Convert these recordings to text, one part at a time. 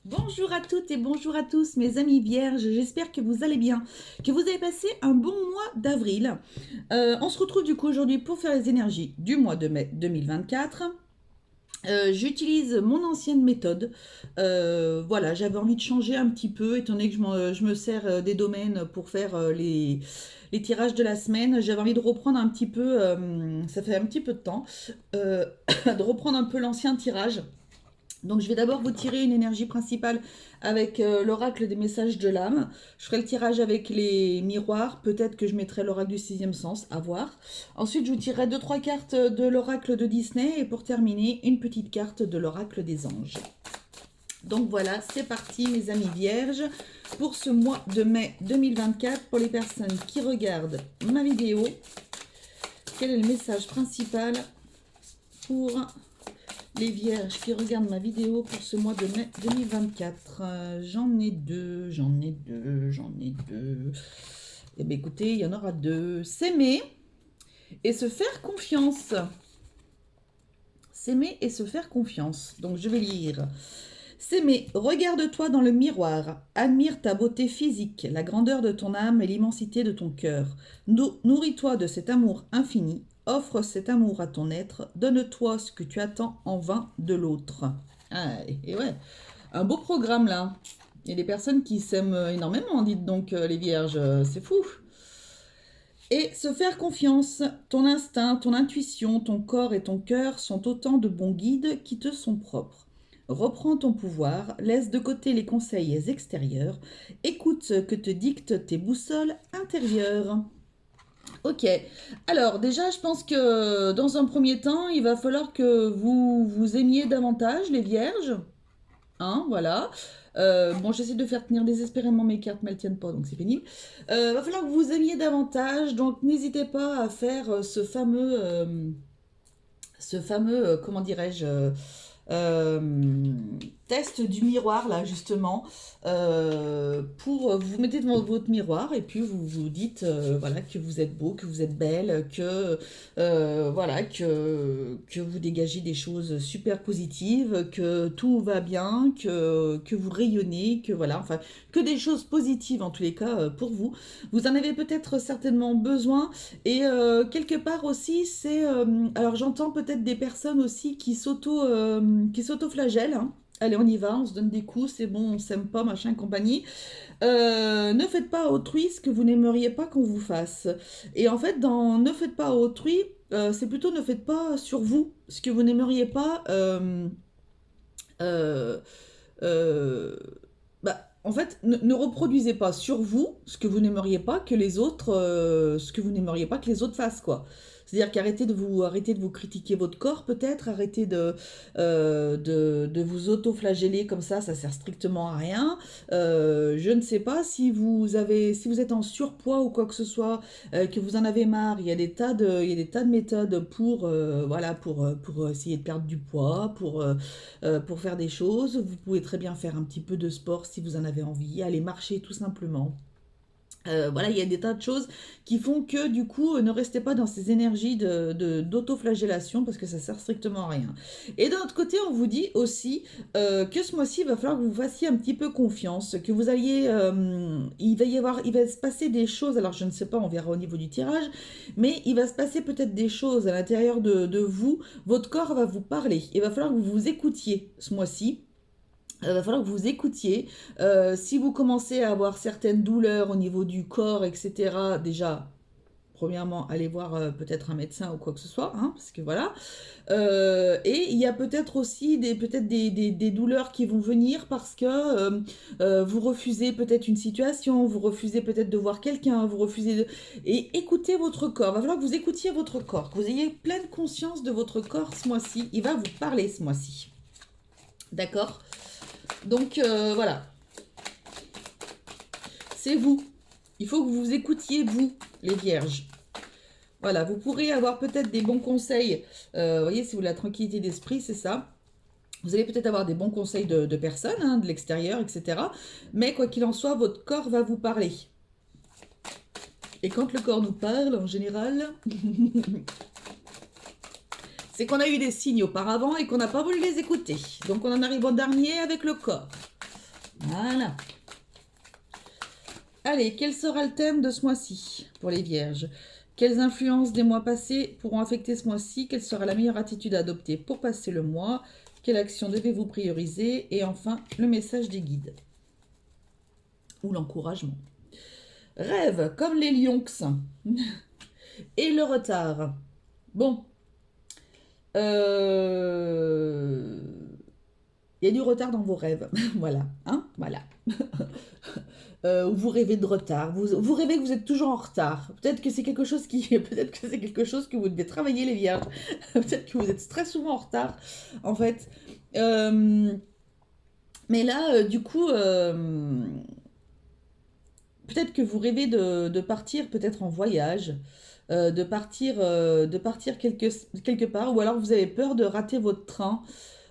Bonjour à toutes et bonjour à tous mes amis vierges, j'espère que vous allez bien, que vous avez passé un bon mois d'avril. On se retrouve du coup aujourd'hui pour faire les énergies du mois de mai 2024. J'utilise mon ancienne méthode. Voilà, j'avais envie de changer un petit peu, étant donné que je me sers des domaines pour faire les tirages de la semaine. J'avais envie de reprendre un petit peu, ça fait un petit peu de temps, de reprendre un peu l'ancien tirage. Donc je vais d'abord vous tirer une énergie principale avec l'oracle des messages de l'âme. Je ferai le tirage avec les miroirs. Peut-être que je mettrai l'oracle du sixième sens, à voir. Ensuite, je vous tirerai deux trois cartes de l'oracle de Disney. Et pour terminer, une petite carte de l'oracle des anges. Donc voilà, c'est parti mes amis vierges. Pour ce mois de mai 2024, pour les personnes qui regardent ma vidéo, quel est le message principal pour les vierges qui regardent ma vidéo pour ce mois de mai 2024? J'en ai deux. Eh bien écoutez, il y en aura deux. S'aimer et se faire confiance. S'aimer et se faire confiance. Donc je vais lire. S'aimer, regarde-toi dans le miroir, admire ta beauté physique, la grandeur de ton âme et l'immensité de ton cœur. Nourris-toi de cet amour infini, offre cet amour à ton être, donne-toi ce que tu attends en vain de l'autre. Ah, et ouais, un beau programme là. Il y a des personnes qui s'aiment énormément, dites donc les vierges, c'est fou. Et se faire confiance, ton instinct, ton intuition, ton corps et ton cœur sont autant de bons guides qui te sont propres. Reprends ton pouvoir, laisse de côté les conseils extérieurs, écoute ce que te dictent tes boussoles intérieures. Ok, alors déjà je pense que dans un premier temps, il va falloir que vous vous aimiez davantage les vierges. Hein, voilà. Bon, j'essaie de faire tenir désespérément mes cartes, mais elles tiennent pas, donc c'est pénible. Va falloir que vous aimiez davantage, donc n'hésitez pas à faire ce fameux, comment dirais-je, euh, test du miroir là justement, pour vous mettez devant votre miroir et puis vous vous dites voilà que vous êtes beau, que vous êtes belle, que voilà que vous dégagez des choses super positives, que tout va bien, que vous rayonnez, que voilà, enfin que des choses positives en tous les cas pour vous. Vous en avez peut-être certainement besoin. Et quelque part aussi, c'est... alors j'entends peut-être des personnes aussi qui s'auto-flagellent. Hein. Allez, on y va, on se donne des coups, c'est bon, on s'aime pas, machin, compagnie. Ne faites pas à autrui ce que vous n'aimeriez pas qu'on vous fasse. Et en fait, dans ne faites pas à autrui, c'est plutôt ne faites pas sur vous ce que vous n'aimeriez pas. Euh, euh, En fait, ne reproduisez pas sur vous ce que vous n'aimeriez pas que les autres, ce que vous n'aimeriez pas que les autres fassent, quoi. C'est-à-dire arrêtez de vous critiquer votre corps, peut-être, arrêtez de vous auto-flageller comme ça sert strictement à rien. Je ne sais pas si vous êtes en surpoids ou quoi que ce soit, que vous en avez marre, il y a des tas de méthodes pour, voilà, pour essayer de perdre du poids, pour faire des choses. Vous pouvez très bien faire un petit peu de sport si vous en avez envie, aller marcher tout simplement. Voilà, il y a des tas de choses qui font que du coup, ne restez pas dans ces énergies d'autoflagellation parce que ça sert strictement à rien. Et d'un autre côté, on vous dit aussi que ce mois-ci, il va falloir que vous fassiez un petit peu confiance, que vous alliez, il va se passer des choses. Alors je ne sais pas, on verra au niveau du tirage, mais il va se passer peut-être des choses à l'intérieur de vous. Votre corps va vous parler. Il va falloir que vous vous écoutiez ce mois-ci. Il va falloir que vous écoutiez. Si vous commencez à avoir certaines douleurs au niveau du corps, etc., déjà, premièrement, allez voir peut-être un médecin ou quoi que ce soit, hein, parce que voilà. Et il y a peut-être aussi des douleurs qui vont venir parce que vous refusez peut-être une situation, vous refusez peut-être de voir quelqu'un, vous refusez de... Et écoutez votre corps. Il va falloir que vous écoutiez votre corps, que vous ayez pleine conscience de votre corps ce mois-ci. Il va vous parler ce mois-ci. D'accord? Donc voilà, c'est vous. Il faut que vous écoutiez vous, les vierges. Voilà, vous pourrez avoir peut-être des bons conseils. Vous voyez, si vous voulez la tranquillité d'esprit, c'est ça. Vous allez peut-être avoir des bons conseils de personnes, hein, de l'extérieur, etc. Mais quoi qu'il en soit, votre corps va vous parler. Et quand le corps nous parle, en général, c'est qu'on a eu des signes auparavant et qu'on n'a pas voulu les écouter. Donc on en arrive au dernier avec le corps. Voilà. Allez, quel sera le thème de ce mois-ci pour les vierges? Quelles influences des mois passés pourront affecter ce mois-ci? Quelle sera la meilleure attitude à adopter pour passer le mois? Quelle action devez-vous prioriser? Et enfin, le message des guides ou l'encouragement. Rêve, comme les lionx. Et le retard. Bon. Il y a du retard dans vos rêves. Voilà. Hein, voilà. Vous rêvez de retard. Vous rêvez que vous êtes toujours en retard. Peut-être que c'est quelque chose peut-être que c'est quelque chose que vous devez travailler, les vierges. Peut-être que vous êtes très souvent en retard, en fait. Mais là, du coup, peut-être que vous rêvez de partir peut-être en voyage, de partir quelque part, ou alors vous avez peur de rater votre train.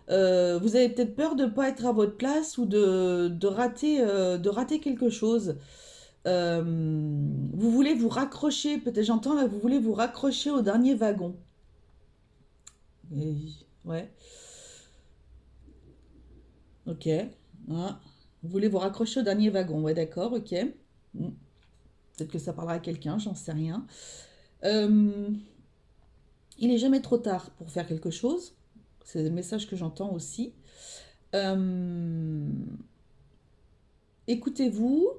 Vous avez peut-être peur de ne pas être à votre place ou de rater quelque chose. Euh, Vous voulez vous raccrocher, peut-être j'entends là, vous voulez vous raccrocher au dernier wagon. Et- ouais, ok. Ah, vous voulez vous raccrocher au dernier wagon, ouais, d'accord, ok. Hmm. Peut-être que ça parlera à quelqu'un, j'en sais rien. Euh, il n'est jamais trop tard pour faire quelque chose. C'est le message que j'entends aussi. Euh, Écoutez-vous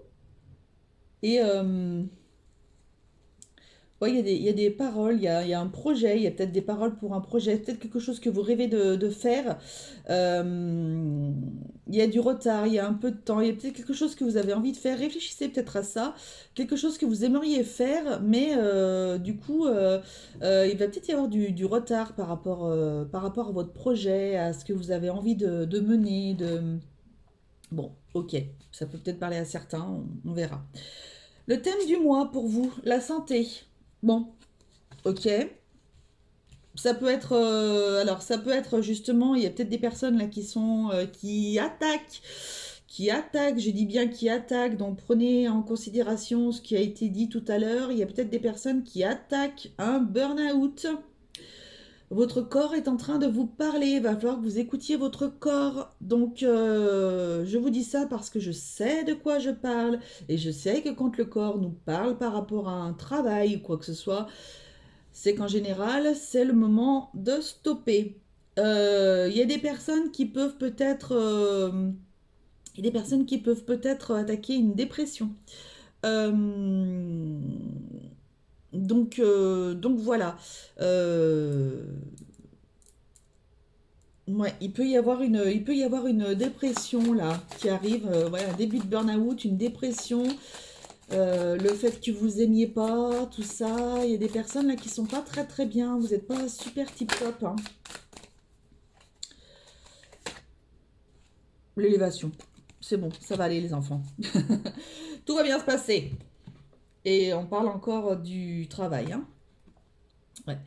et ouais, il y a des paroles, il y a un projet, il y a peut-être des paroles pour un projet, peut-être quelque chose que vous rêvez de faire. Euh, il y a du retard, il y a un peu de temps, il y a peut-être quelque chose que vous avez envie de faire. Réfléchissez peut-être à ça, quelque chose que vous aimeriez faire, mais du coup, il va peut-être y avoir du retard par rapport à votre projet, à ce que vous avez envie de mener. Bon, ok, ça peut peut-être parler à certains, on verra. Le thème du mois pour vous, la santé. Bon, ok. Alors ça peut être justement, il y a peut-être des personnes là qui sont, qui attaquent, je dis bien qui attaquent, donc prenez en considération ce qui a été dit tout à l'heure. Il y a peut-être des personnes qui attaquent un burn-out. Votre corps est en train de vous parler, il va falloir que vous écoutiez votre corps. Donc, je vous dis ça parce que je sais de quoi je parle et je sais que quand le corps nous parle par rapport à un travail ou quoi que ce soit, c'est qu'en général, c'est le moment de stopper. Il y a des personnes qui peuvent peut-être, il y a des personnes qui peuvent peut-être attaquer une dépression. Euh, donc voilà. Euh, Ouais, il peut y avoir une dépression là qui arrive, ouais, un début de burn-out, une dépression, le fait que vous aimiez pas, tout ça. Il y a des personnes là qui sont pas très très bien, vous n'êtes pas super tip-top, hein. L'élévation, c'est bon, ça va aller les enfants. Tout va bien se passer. Et on parle encore du travail, hein. Ouais.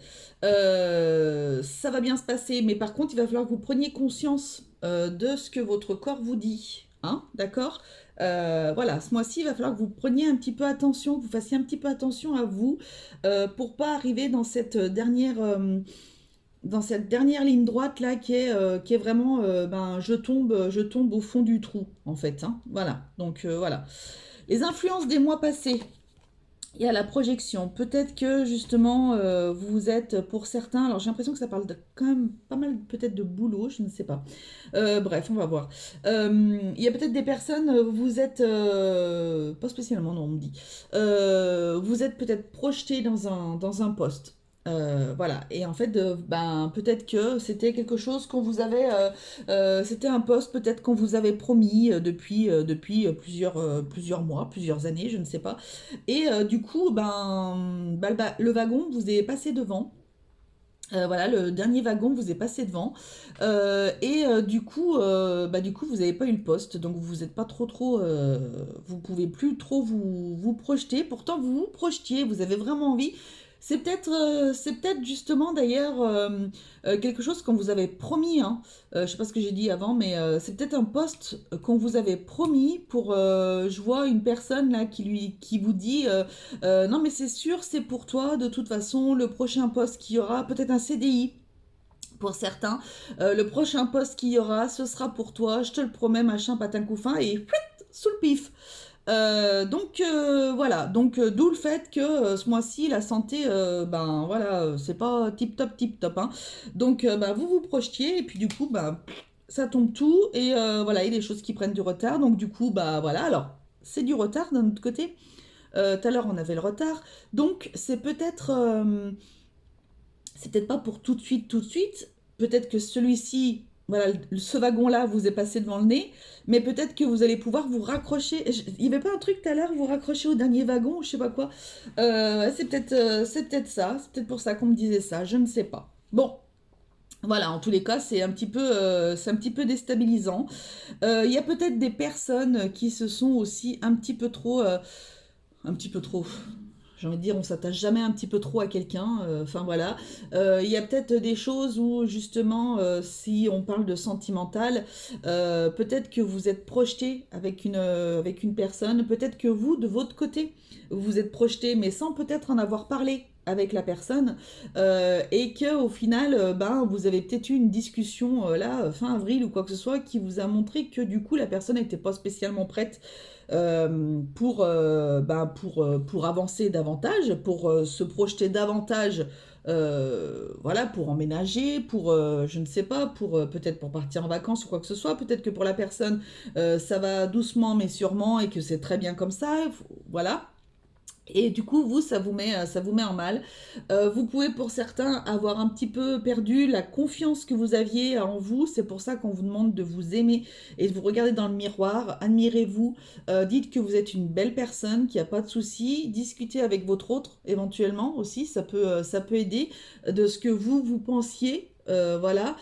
Ça va bien se passer, mais par contre, il va falloir que vous preniez conscience de ce que votre corps vous dit. Hein, d'accord. Voilà, ce mois-ci, il va falloir que vous preniez un petit peu attention, que vous fassiez un petit peu attention à vous pour pas arriver dans cette dernière ligne droite là qui est vraiment ben, je tombe au fond du trou en fait. Hein, voilà, donc voilà. Les influences des mois passés. Il y a la projection. Peut-être que justement, vous êtes pour certains. Alors j'ai l'impression que ça parle de quand même pas mal peut-être de boulot, je ne sais pas. Bref, on va voir. Il y a peut-être des personnes, vous êtes pas spécialement, non, on me dit. Vous êtes peut-être projeté dans un poste. Voilà, et en fait, ben, peut-être que c'était quelque chose qu'on vous avait, c'était un poste peut-être qu'on vous avait promis depuis plusieurs mois, plusieurs années, je ne sais pas. Et du coup, le wagon vous est passé devant. Voilà, le dernier wagon vous est passé devant. Du coup, vous n'avez pas eu le poste. Donc, vous n'êtes pas trop. Vous pouvez plus trop vous projeter. Pourtant, vous vous projetiez. Vous avez vraiment envie. C'est peut-être justement d'ailleurs quelque chose qu'on vous avait promis. Hein. Je sais pas ce que j'ai dit avant, mais c'est peut-être un poste qu'on vous avait promis pour. Je vois une personne là qui vous dit non, mais c'est sûr, c'est pour toi. De toute façon, le prochain poste qu'il y aura, peut-être un CDI. Pour certains, le prochain poste qu'il y aura, ce sera pour toi, je te le promets, machin, patin couffin, et plut, sous le pif. Voilà, donc d'où le fait que ce mois-ci, la santé, ben voilà, c'est pas tip top, hein. Donc ben, vous vous projetiez, et puis du coup, ben, ça tombe tout, et voilà, il y a des choses qui prennent du retard, donc du coup, bah voilà, alors, c'est du retard d'un autre côté. Tout à l'heure, on avait le retard, donc c'est peut-être pas pour tout de suite. Peut-être que celui-ci, voilà, ce wagon-là vous est passé devant le nez, mais peut-être que vous allez pouvoir vous raccrocher. Il n'y avait pas un truc tout à l'heure, vous raccrocher au dernier wagon, je sais pas quoi. Ouais, c'est peut-être ça, c'est peut-être pour ça qu'on me disait ça, je ne sais pas. Bon, voilà, en tous les cas, c'est un petit peu déstabilisant. Il y a peut-être des personnes qui se sont aussi un petit peu trop. J'ai envie de dire, on s'attache jamais un petit peu trop à quelqu'un. Enfin voilà. Il y a peut-être des choses où justement, si on parle de sentimental, peut-être que vous êtes projeté avec une personne. Peut-être que vous, de votre côté, vous vous êtes projeté, mais sans peut-être en avoir parlé avec la personne, et que au final, ben, vous avez peut-être eu une discussion là, fin avril ou quoi que ce soit, qui vous a montré que du coup la personne n'était pas spécialement prête pour avancer davantage, pour se projeter davantage, voilà, pour emménager, pour, je ne sais pas, pour peut-être pour partir en vacances ou quoi que ce soit. Peut-être que pour la personne, ça va doucement mais sûrement et que c'est très bien comme ça. Voilà. Et du coup, vous, ça vous met en mal. Vous pouvez, pour certains, avoir un petit peu perdu la confiance que vous aviez en vous. C'est pour ça qu'on vous demande de vous aimer et de vous regarder dans le miroir. Admirez-vous. Dites que vous êtes une belle personne, qu'il n'y a pas de souci. Discutez avec votre autre, éventuellement, aussi. Ça peut aider de ce que vous pensiez. Voilà,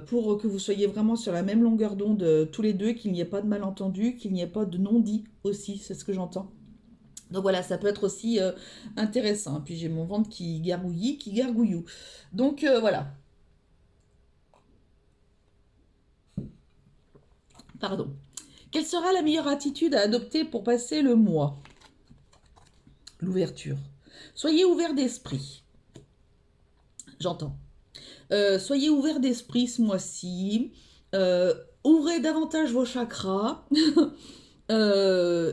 pour que vous soyez vraiment sur la même longueur d'onde tous les deux, qu'il n'y ait pas de malentendu, qu'il n'y ait pas de non-dit aussi, c'est ce que j'entends. Donc voilà, ça peut être aussi intéressant. Puis j'ai mon ventre qui gargouille, qui gargouillou. Donc voilà, pardon. Quelle sera la meilleure attitude à adopter pour passer le mois? L'ouverture. Soyez ouvert d'esprit. J'entends. Soyez ouvert d'esprit ce mois-ci. Ouvrez davantage vos chakras.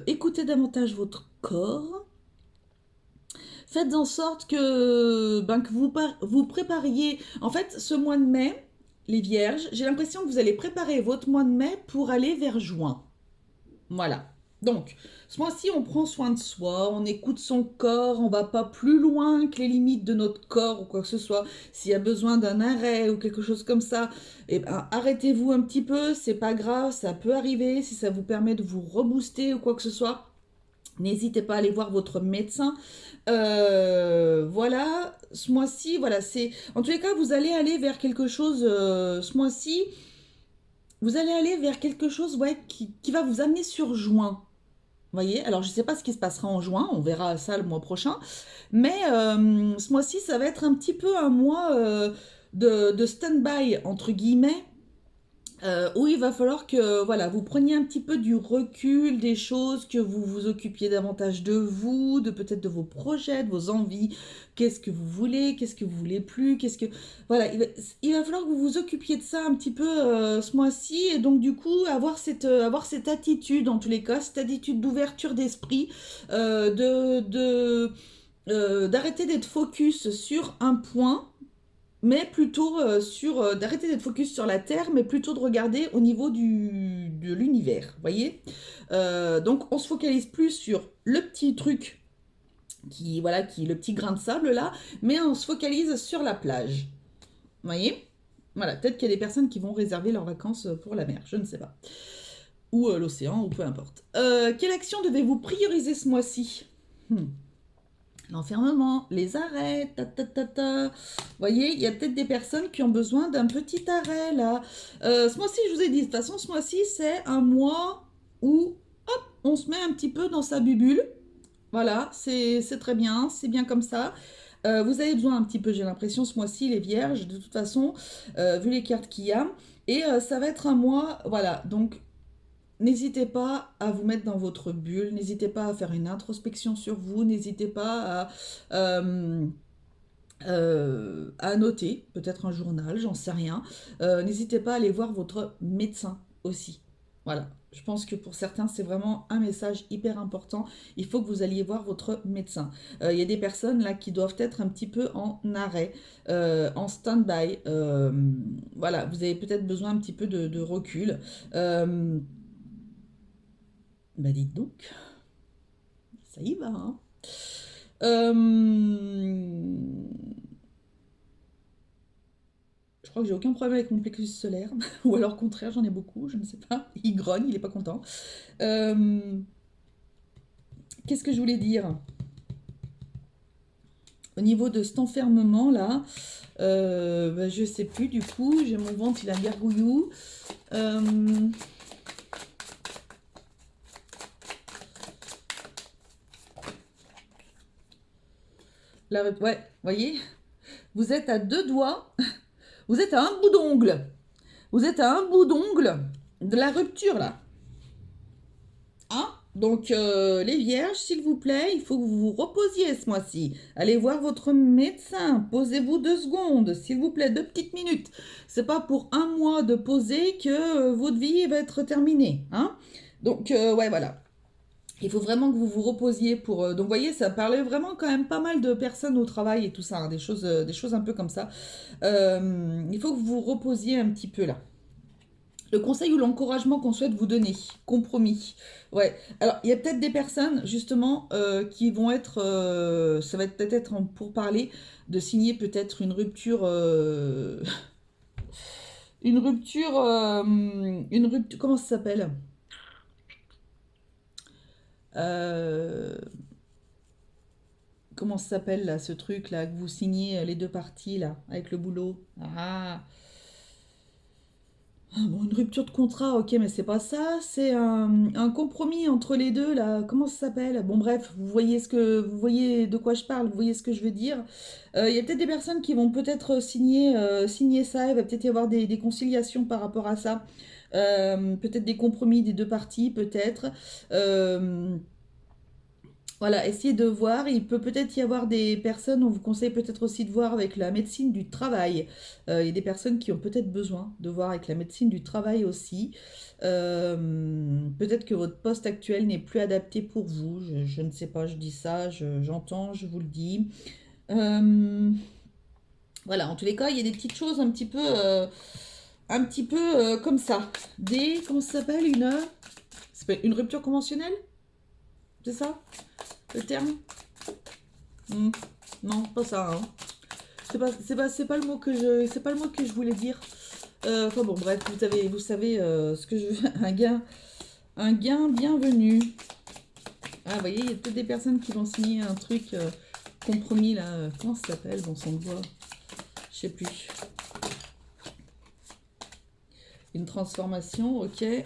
Écoutez davantage votre corps. Faites en sorte que vous prépariez. En fait, ce mois de mai, les vierges, j'ai l'impression que vous allez préparer votre mois de mai pour aller vers juin. Voilà. Donc, ce mois-ci, on prend soin de soi, on écoute son corps, on va pas plus loin que les limites de notre corps ou quoi que ce soit. S'il y a besoin d'un arrêt ou quelque chose comme ça, eh ben, arrêtez-vous un petit peu, c'est pas grave, ça peut arriver. Si ça vous permet de vous rebooster ou quoi que ce soit, n'hésitez pas à aller voir votre médecin. Voilà, ce mois-ci, voilà, c'est... En tous les cas, vous allez aller vers quelque chose, ce mois-ci, vous allez aller vers quelque chose, ouais, qui va vous amener sur juin. Vous voyez, alors je ne sais pas ce qui se passera en juin, on verra ça le mois prochain, mais ce mois-ci, ça va être un petit peu un mois de stand-by, entre guillemets, où il va falloir que voilà, vous preniez un petit peu du recul des choses, que vous vous occupiez davantage de vous, de peut-être de vos projets, de vos envies, qu'est-ce que vous voulez plus, Voilà, il va falloir que vous vous occupiez de ça un petit peu ce mois-ci, et donc du coup avoir cette attitude, en tous les cas, cette attitude d'ouverture d'esprit, d'arrêter d'être focus sur un point, mais plutôt d'arrêter d'être focus sur la Terre, mais plutôt de regarder au niveau de l'univers, vous voyez. Donc on se focalise plus sur le petit truc le petit grain de sable là, mais on se focalise sur la plage, vous voyez. Voilà, peut-être qu'il y a des personnes qui vont réserver leurs vacances pour la mer, je ne sais pas, ou l'océan, ou peu importe. Quelle action devez-vous prioriser ce mois-ci? L'enfermement, les arrêts, Vous voyez, il y a peut-être des personnes qui ont besoin d'un petit arrêt là. Ce mois-ci, je vous ai dit, de toute façon, ce mois-ci, c'est un mois où, hop, on se met un petit peu dans sa bulle. Voilà, c'est très bien, c'est bien comme ça. Vous avez besoin un petit peu, j'ai l'impression, ce mois-ci, les vierges, de toute façon, vu les cartes qu'il y a. Et ça va être un mois, voilà, donc n'hésitez pas à vous mettre dans votre bulle, n'hésitez pas à faire une introspection sur vous, n'hésitez pas euh, à noter, peut-être un journal, j'en sais rien. N'hésitez pas à aller voir votre médecin aussi. Voilà, je pense que pour certains, c'est vraiment un message hyper important. Il faut que vous alliez voir votre médecin. Il y a des personnes là qui doivent être un petit peu en arrêt, en stand-by. Voilà, vous avez peut-être besoin un petit peu de recul. Euh, Bah dites donc, ça y va, hein. Euh, Je crois que j'ai aucun problème avec mon plexus solaire, ou alors au contraire, j'en ai beaucoup, je ne sais pas. Il grogne, il est pas content. Euh, Qu'est-ce que je voulais dire? Au niveau de cet enfermement là, bah, je sais plus du coup, j'ai mon ventre, il a gargouillou. Euh, ouais, voyez, vous êtes à deux doigts, vous êtes à un bout d'ongle, vous êtes à un bout d'ongle de la rupture là. Hein? Donc, les vierges, s'il vous plaît, il faut que vous vous reposiez ce mois-ci. Allez voir votre médecin. Posez-vous 2 secondes, s'il vous plaît, 2 petites minutes. C'est pas pour un mois de poser que votre vie va être terminée. Hein? Donc, ouais, voilà. Il faut vraiment que vous vous reposiez pour. Donc, vous voyez, ça parlait vraiment quand même pas mal de personnes au travail et tout ça, hein, des choses un peu comme ça. Il faut que vous vous reposiez un petit peu là. Le conseil ou l'encouragement qu'on souhaite vous donner. Compromis. Ouais. Alors, il y a peut-être des personnes, justement, qui vont être. Ça va peut-être pour parler de signer peut-être une rupture. Une rupture. Une rupture. Comment ça s'appelle? Euh, Comment ça s'appelle là, ce truc là, que vous signez les deux parties là, avec le boulot? Ah! Ah bon, une rupture de contrat, ok, mais c'est pas ça, c'est un compromis entre les deux, là, comment ça s'appelle? Bon, bref, vous voyez de quoi je parle, vous voyez ce que je veux dire. Il y a peut-être des personnes qui vont peut-être signer ça, il va peut-être y avoir des conciliations par rapport à ça. Peut-être des compromis des deux parties, peut-être. Euh, voilà, essayez de voir. Il peut peut-être y avoir des personnes, on vous conseille peut-être aussi de voir avec la médecine du travail. Il y a des personnes qui ont peut-être besoin de voir avec la médecine du travail aussi. Peut-être que votre poste actuel n'est plus adapté pour vous. Je ne sais pas, je dis ça, j'entends, je vous le dis. Euh, voilà, en tous les cas, il y a des petites choses un petit peu comme ça. Comment ça s'appelle, une rupture conventionnelle? C'est ça, le terme? Hmm. Non, pas ça, hein. C'est pas le mot que c'est pas le mot que je voulais dire. Enfin bon, bref, vous savez ce que je veux. Un gain bienvenu. Ah, vous voyez, il y a peut-être des personnes qui vont signer un truc compromis là. Comment ça s'appelle, bon sang de bois? Je sais plus. Une transformation, ok. Ouais.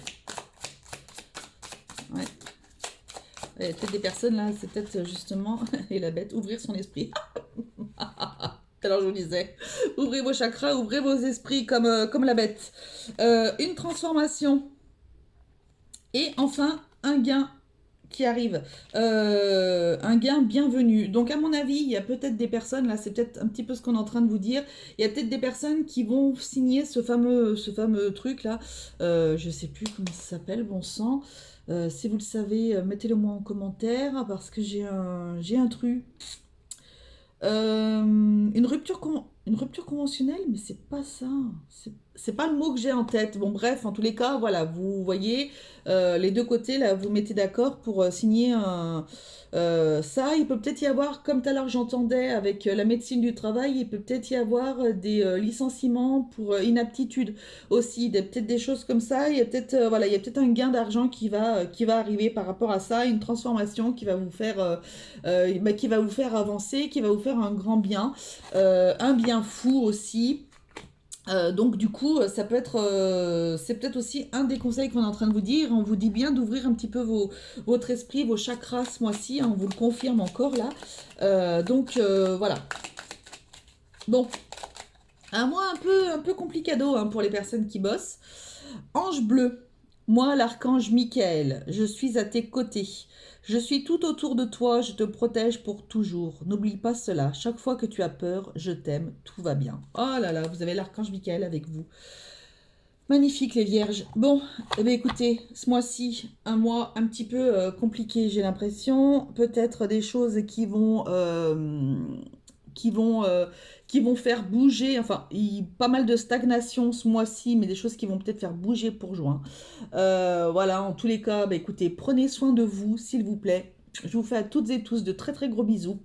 Il y a peut-être des personnes là, c'est peut-être justement, et la bête, ouvrir son esprit. Alors je vous disais, ouvrez vos chakras, ouvrez vos esprits comme la bête. Une transformation. Et enfin, un gain qui arrive. Un gain bienvenu. Donc à mon avis, il y a peut-être des personnes, là c'est peut-être un petit peu ce qu'on est en train de vous dire, il y a peut-être des personnes qui vont signer ce fameux truc là. Je sais plus comment ça s'appelle, bon sang. Si vous le savez, mettez-le moi en commentaire parce que j'ai un truc. Une rupture conventionnelle, mais c'est pas ça. C'est pas le mot que j'ai en tête. Bon, bref, en tous les cas, voilà, vous voyez, les deux côtés, là, vous mettez d'accord pour signer ça. Il peut peut-être y avoir, comme tout à l'heure j'entendais avec la médecine du travail, il peut peut-être y avoir des licenciements pour inaptitude aussi, peut-être des choses comme ça. Il y a peut-être voilà, il y a peut-être un gain d'argent qui va arriver par rapport à ça, une transformation qui va vous faire avancer, qui va vous faire un grand bien, un bien fou aussi. Donc du coup, ça peut être, c'est peut-être aussi un des conseils qu'on est en train de vous dire. On vous dit bien d'ouvrir un petit peu votre esprit, vos chakras ce mois-ci. Hein, on vous le confirme encore là. Donc voilà. Bon, un mois un peu complicado hein, pour les personnes qui bossent. Ange bleu. Moi, l'archange Michael, je suis à tes côtés. Je suis tout autour de toi, je te protège pour toujours. N'oublie pas cela. Chaque fois que tu as peur, je t'aime, tout va bien. Oh là là, vous avez l'archange Michael avec vous. Magnifique les vierges. Bon, eh bien, écoutez, ce mois-ci, un mois un petit peu compliqué, j'ai l'impression. Peut-être des choses qui vont, euh, qui vont faire bouger. Enfin, pas mal de stagnation ce mois-ci, mais des choses qui vont peut-être faire bouger pour juin. Voilà, en tous les cas, bah, écoutez, prenez soin de vous, s'il vous plaît. Je vous fais à toutes et tous de très très gros bisous.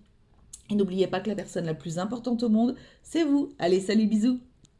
Et n'oubliez pas que la personne la plus importante au monde, c'est vous. Allez, salut, bisous.